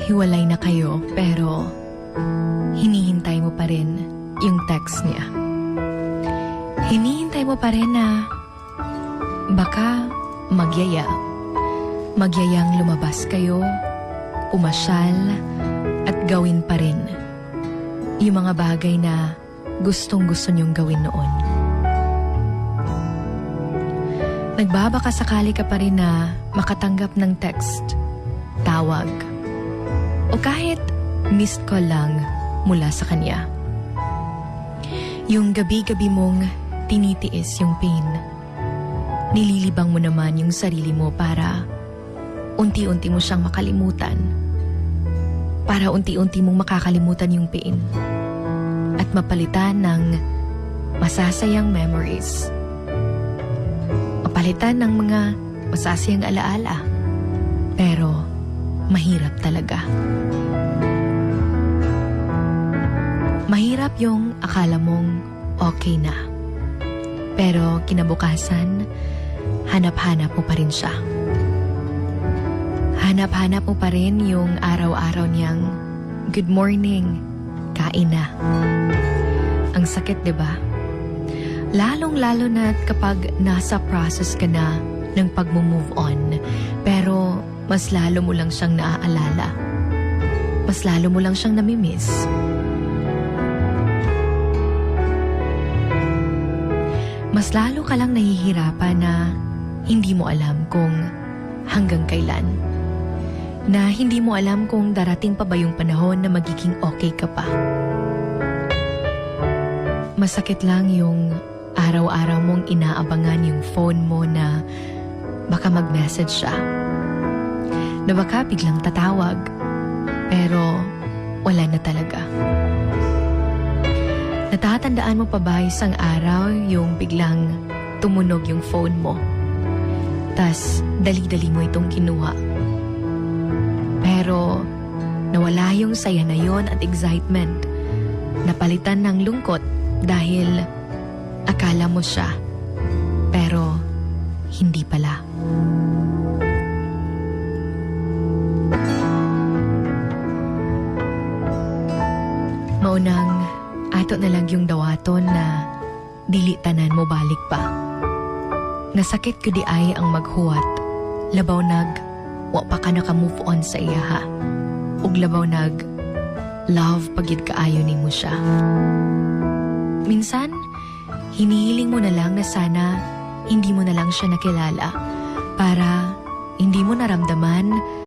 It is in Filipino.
hiwalay na kayo pero hinihintay mo pa rin yung text niya. Hinihintay mo pa rin na baka magyayang lumabas kayo, pumasyal at gawin pa rin yung mga bagay na gustong-gusto niyong gawin noon. Nagbabaka sakali ka pa rin na makatanggap ng text, tawag, o kahit missed call lang mula sa kanya. Yung gabi-gabi mong tinitiis yung pain, nililibang mo naman yung sarili mo para unti-unti mo siyang makalimutan. Para unti-unti mong makakalimutan yung pain at mapalitan ng masasayang memories. Mapalitan ng mga masasayang alaala. Pero mahirap talaga. Mahirap yung akala mong okay na. Pero kinabukasan, hanap-hanap mo pa rin siya. Hanap-hanap mo pa rin yung araw-araw niyang, "Good morning, kain na." Ang sakit, diba? Lalong-lalo na kapag nasa process ka na ng pag-move on, pero mas lalo mo lang siyang naaalala. Mas lalo mo lang siyang namimiss. Mas lalo ka lang nahihirapan na hindi mo alam kung hanggang kailan. Na hindi mo alam kung darating pa ba yung panahon na magiging okay ka pa. Masakit lang yung araw-araw mong inaabangan yung phone mo na baka mag-message siya. Na baka biglang tatawag, pero wala na talaga. Natatandaan mo pa ba isang araw yung biglang tumunog yung phone mo? Tas dali-dali mo itong kinuha. Pero nawala yung saya na yon at excitement. Napalitan ng lungkot dahil akala mo siya, pero hindi pala. Maunang ato na lang yung dawaton na dili tanan mo balik pa. Nasakit ko di ay ang maghuwat, labaw wa pa ka naka-move on sa iya ha. Ug labaw love pagid kaayo nimo siya. Minsan, hinihiling mo na lang na sana hindi mo na lang siya nakilala para hindi mo naramdaman